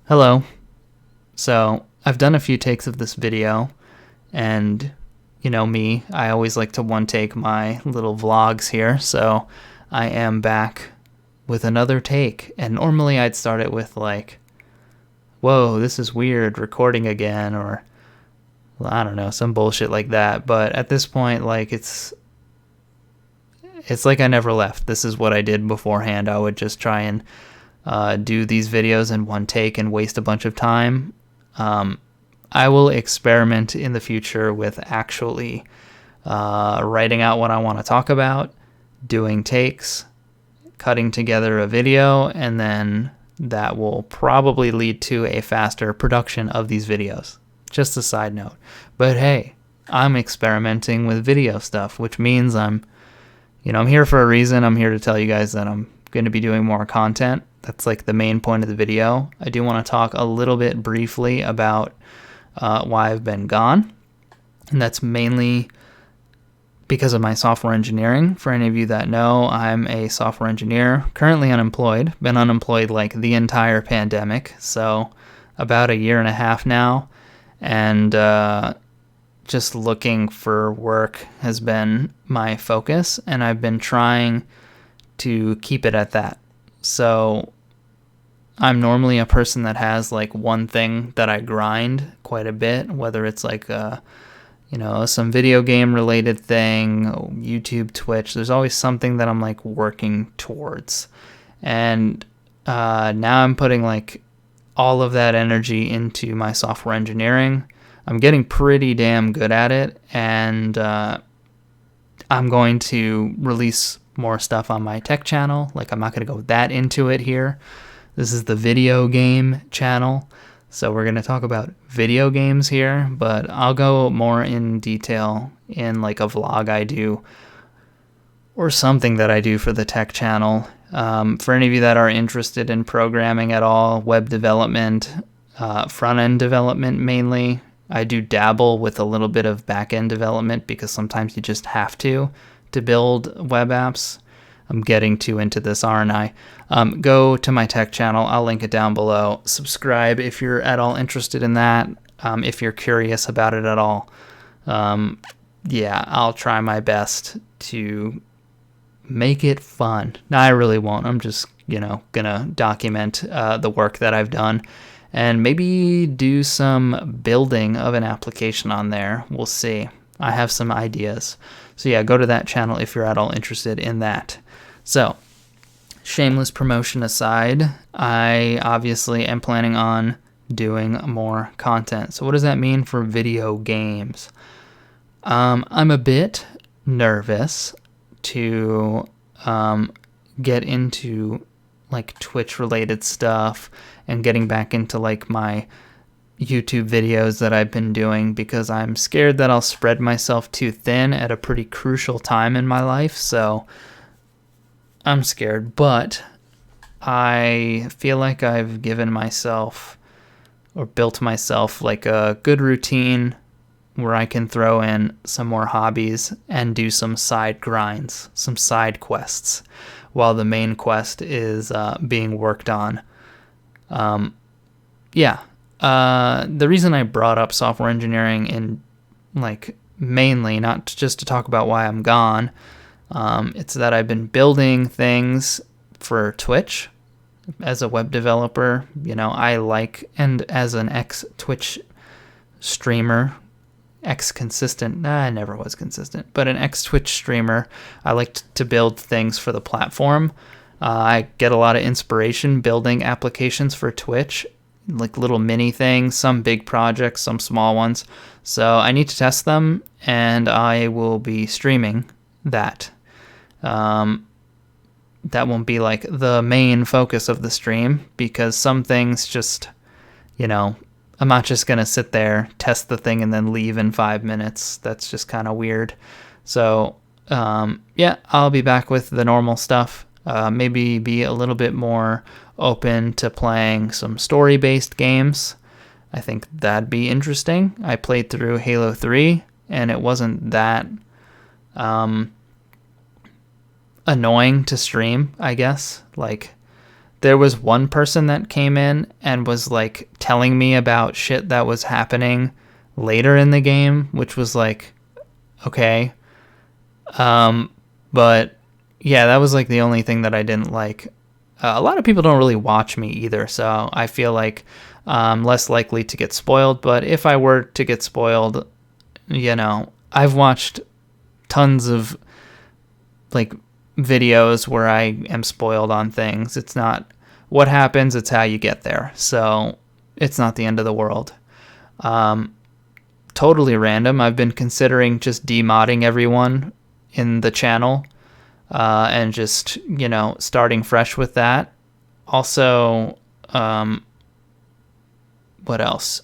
Hello. So I've done a few takes of this video, and you know me, I always like to one take my little vlogs here, so I am back with another take. And normally I'd start it with like, whoa, this is weird, recording again, or well, I don't know, some bullshit like that. But at this point, like it's like I never left. This is what I did beforehand. I would just try and do these videos in one take and waste a bunch of time. I will experiment in the future with actually writing out what I want to talk about, doing takes, cutting together a video, and then that will probably lead to a faster production of these videos. Just a side note. But hey, I'm experimenting with video stuff, which means I'm here for a reason. I'm here to tell you guys that I'm going to be doing more content. That's like the main point of the video. I do want to talk a little bit briefly about why I've been gone. And that's mainly because of my software engineering. For any of you that know, I'm a software engineer, currently unemployed. Been unemployed like the entire pandemic, so about a year and a half now. And just looking for work has been my focus, and I've been trying to keep it at that. So I'm normally a person that has like one thing that I grind quite a bit, whether it's like some video game related thing, YouTube, Twitch. There's always something that I'm like working towards. And now I'm putting like all of that energy into my software engineering. I'm getting pretty damn good at it, and I'm going to release more stuff on my tech channel. Like, I'm not going to go that into it here. This is the video game channel, so we're going to talk about video games here, but I'll go more in detail in like a vlog I do or something that I do for the tech channel. For any of you that are interested in programming at all, web development, front-end development mainly, I do dabble with a little bit of back-end development because sometimes you just have to build web apps. I'm getting too into this, aren't I? Go to my tech channel. I'll link it down below. Subscribe if you're at all interested in that, if you're curious about it at all. I'll try my best to make it fun. No, I really won't. I'm just, gonna document the work that I've done and maybe do some building of an application on there. We'll see. I have some ideas. So yeah, go to that channel if you're at all interested in that. So, shameless promotion aside, I obviously am planning on doing more content. So what does that mean for video games? I'm a bit nervous to get into like Twitch related stuff and getting back into like my YouTube videos that I've been doing, because I'm scared that I'll spread myself too thin at a pretty crucial time in my life. So I'm scared, but I feel like I've given myself or built myself like a good routine where I can throw in some more hobbies and do some side grinds, some side quests, while the main quest is being worked on. The reason I brought up software engineering in like mainly not just to talk about why I'm gone, it's that I've been building things for Twitch as a web developer. I like, and as an ex-Twitch streamer, ex-consistent, I never was consistent, but an ex-Twitch streamer, I like to build things for the platform. I get a lot of inspiration building applications for Twitch, like little mini things, some big projects, some small ones. So I need to test them, and I will be streaming that. That won't be like the main focus of the stream, because some things just, I'm not just going to sit there, test the thing, and then leave in 5 minutes. That's just kind of weird. So, I'll be back with the normal stuff. Maybe be a little bit more open to playing some story-based games. I think that'd be interesting. I played through Halo 3, and it wasn't that annoying to stream, I guess. Like, there was one person that came in and was like telling me about shit that was happening later in the game, which was like, okay. But yeah, that was like the only thing that I didn't like. A lot of people don't really watch me either, so I feel like I'm less likely to get spoiled. But if I were to get spoiled, you know, I've watched tons of like videos where I am spoiled on things. It's not what happens, it's how you get there. So it's not the end of the world. Totally random. I've been considering just demodding everyone in the channel and just, you know, starting fresh with that. Also, what else?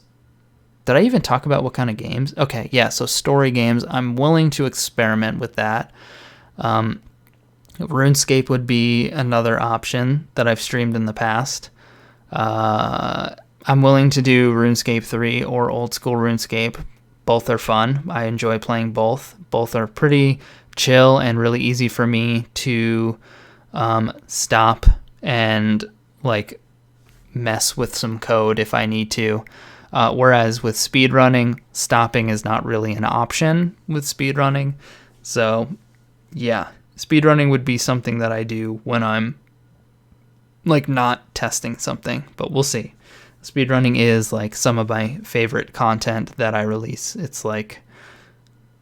Did I even talk about what kind of games? Okay, yeah, so story games. I'm willing to experiment with that. RuneScape would be another option that I've streamed in the past. I'm willing to do RuneScape 3 or old school RuneScape. Both are fun. I enjoy playing both. Both are pretty chill and really easy for me to stop and like mess with some code if I need to. Whereas with speedrunning, stopping is not really an option with speedrunning. So yeah, speedrunning would be something that I do when I'm like not testing something, but we'll see. Speedrunning is like some of my favorite content that I release. It's like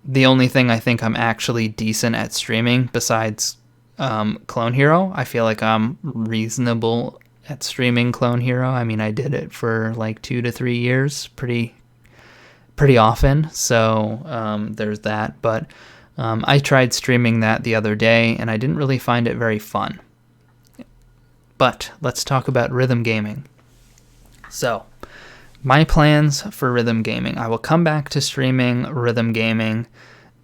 the only thing I think I'm actually decent at streaming besides Clone Hero. I feel like I'm reasonable at streaming Clone Hero. I mean, I did it for like 2 to 3 years pretty often. So there's that. But I tried streaming that the other day and I didn't really find it very fun. But let's talk about rhythm gaming. So, my plans for rhythm gaming. I will come back to streaming rhythm gaming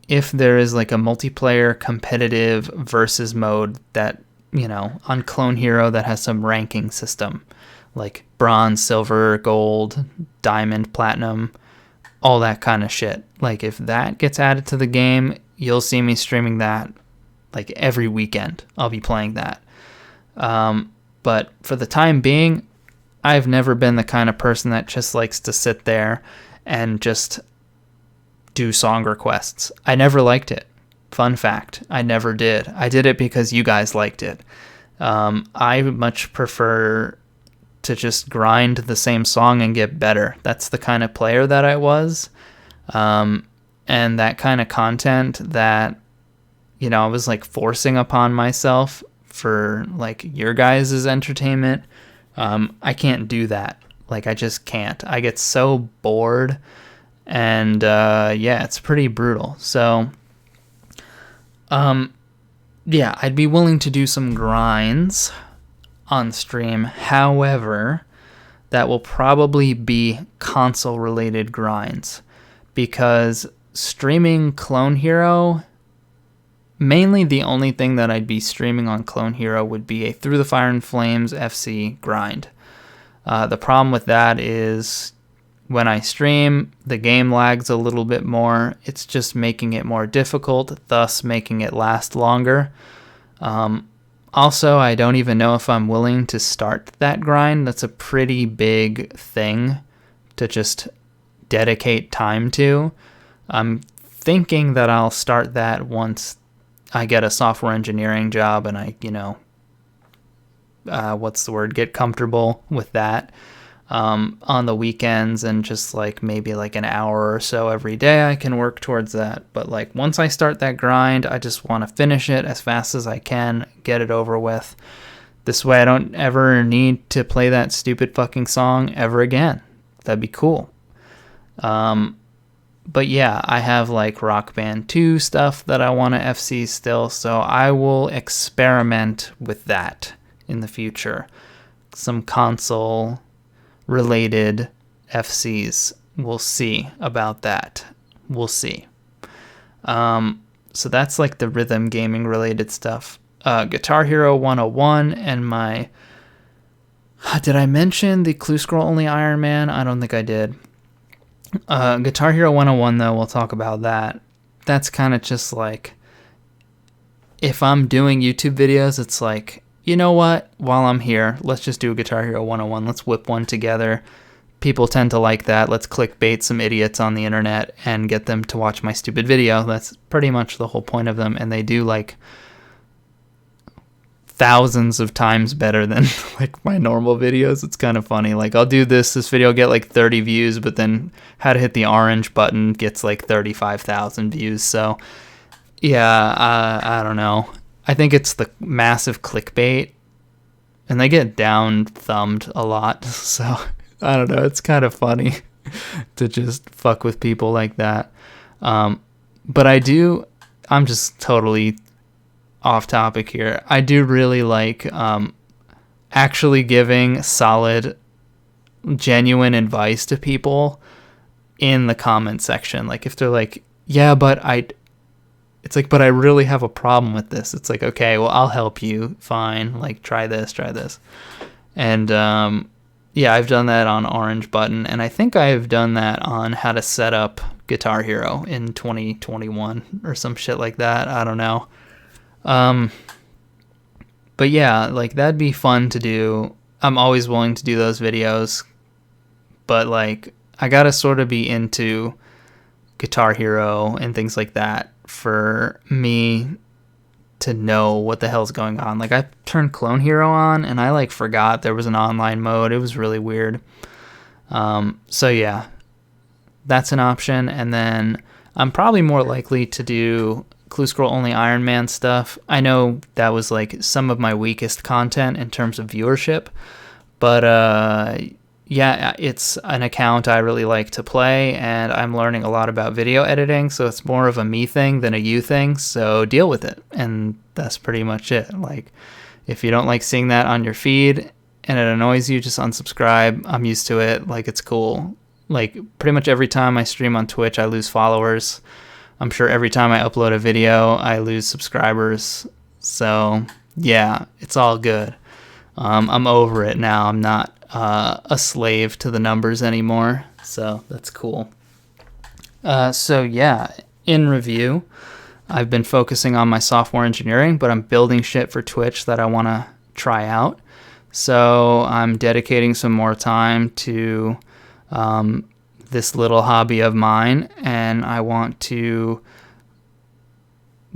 if there is like a multiplayer competitive versus mode that, you know, on Clone Hero that has some ranking system, like bronze, silver, gold, diamond, platinum, all that kind of shit. Like if that gets added to the game, you'll see me streaming that like every weekend. I'll be playing that. But for the time being, I've never been the kind of person that just likes to sit there and just do song requests. I never liked it. Fun fact, I never did. I did it because you guys liked it. I much prefer to just grind the same song and get better. That's the kind of player that I was. And that kind of content that, you know, I was like forcing upon myself for like your guys' entertainment. I can't do that. Like, I just can't. I get so bored, and yeah, it's pretty brutal. So, yeah, I'd be willing to do some grinds on stream. However, that will probably be console-related grinds, because streaming Clone Hero, mainly the only thing that I'd be streaming on Clone Hero would be a Through the Fire and Flames FC grind. The problem with that is when I stream, the game lags a little bit more. It's just making it more difficult, thus making it last longer. Also, I don't even know if I'm willing to start that grind. That's a pretty big thing to just dedicate time to. I'm thinking that I'll start that once I get a software engineering job and I, you know, get comfortable with that on the weekends, and just like maybe like an hour or so every day I can work towards that. But like once I start that grind, I just want to finish it as fast as I can, get it over with. This way I don't ever need to play that stupid fucking song ever again. That'd be cool. But yeah, I have like Rock Band 2 stuff that I want to FC still, so I will experiment with that in the future. Some console related FCs. We'll see about that. We'll see. So that's like the rhythm gaming related stuff. Guitar Hero 101 and my... Did I mention the Clue Scroll Only Iron Man? I don't think I did. Guitar Hero 101 though, we'll talk about that. That's kind of just like, if I'm doing YouTube videos, it's like you know what? While I'm here, let's just do a Guitar Hero 101. Let's whip one together. People tend to like that. Let's clickbait some idiots on the internet and get them to watch my stupid video. That's pretty much the whole point of them. And they do like thousands of times better than like my normal videos. It's kind of funny. Like I'll do this video will get like 30 views, but then how to hit the orange button gets like 35,000 views. So yeah, I don't know. I think it's the massive clickbait, and they get down thumbed a lot. So I don't know. It's kind of funny to just fuck with people like that. But I'm just totally off topic here. I do really like actually giving solid, genuine advice to people in the comment section. Like if they're like, yeah, but it's like, but I really have a problem with this. It's like, okay, well, I'll help you. Fine. Like try this. And yeah, I've done that on Orange Button, and I think I've done that on how to set up Guitar Hero in 2021 or some shit like that. I don't know. But yeah, like that'd be fun to do. I'm always willing to do those videos, but like I gotta sort of be into Guitar Hero and things like that for me to know what the hell's going on. Like I turned Clone Hero on and I like forgot there was an online mode. It was really weird. So yeah, that's an option. And then I'm probably more likely to do Clue Scroll only Iron Man stuff. I know that was like some of my weakest content in terms of viewership, but yeah, it's an account I really like to play, and I'm learning a lot about video editing, so it's more of a me thing than a you thing, so deal with it. And that's pretty much it. Like if you don't like seeing that on your feed and it annoys you, just unsubscribe. I'm used to it. Like it's cool. Like pretty much every time I stream on Twitch, I lose followers. I'm sure every time I upload a video, I lose subscribers. So yeah, it's all good. I'm over it now. I'm not a slave to the numbers anymore. So that's cool. So yeah, in review, I've been focusing on my software engineering, but I'm building shit for Twitch that I want to try out. So I'm dedicating some more time to this little hobby of mine, and I want to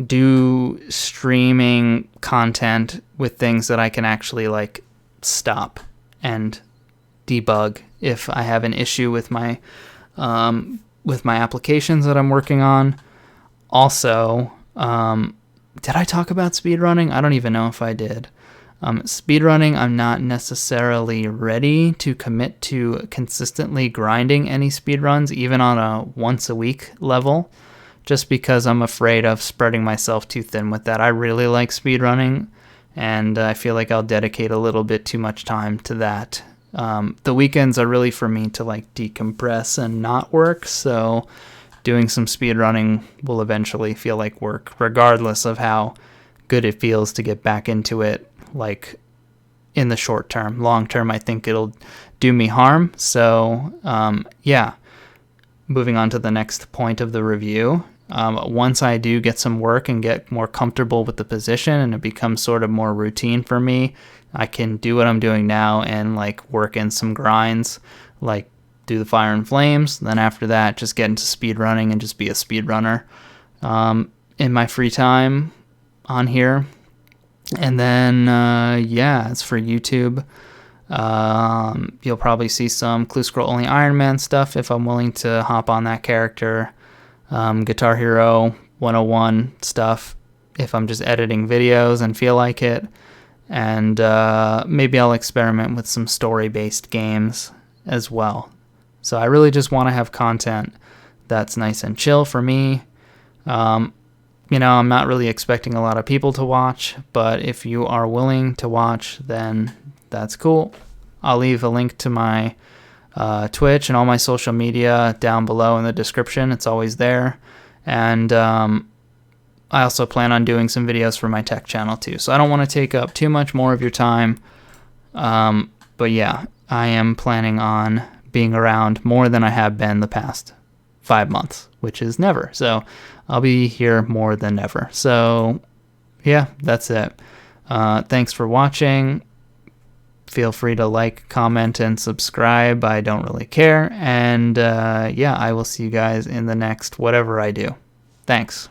do streaming content with things that I can actually like stop and debug if I have an issue with my applications that I'm working on. Also, did I talk about speedrunning? I don't even know if I did. Speedrunning, I'm not necessarily ready to commit to consistently grinding any speedruns, even on a once a week level, just because I'm afraid of spreading myself too thin with that. I really like speedrunning, and I feel like I'll dedicate a little bit too much time to that. The weekends are really for me to like decompress and not work, so doing some speedrunning will eventually feel like work, regardless of how good it feels to get back into it, like in the short term. Long term, I think it'll do me harm. So yeah, moving on to the next point of the review. Once I do get some work and get more comfortable with the position and it becomes sort of more routine for me, I can do what I'm doing now and like work in some grinds, like do the Fire and Flames. Then after that, just get into speedrunning and just be a speedrunner in my free time on here. And then, yeah, as for YouTube, you'll probably see some Clue Scroll only Iron Man stuff if I'm willing to hop on that character. Guitar Hero 101 stuff if I'm just editing videos and feel like it. And maybe I'll experiment with some story-based games as well. So I really just want to have content that's nice and chill for me. You know, I'm not really expecting a lot of people to watch, but if you are willing to watch, then that's cool. I'll leave a link to my Twitch and all my social media down below in the description. It's always there. And I also plan on doing some videos for my tech channel too. So I don't want to take up too much more of your time. But yeah, I am planning on being around more than I have been the past 5 months, which is never. So I'll be here more than ever. So yeah, that's it. Thanks for watching. Feel free to like, comment, and subscribe. I don't really care. And yeah, I will see you guys in the next whatever I do. Thanks.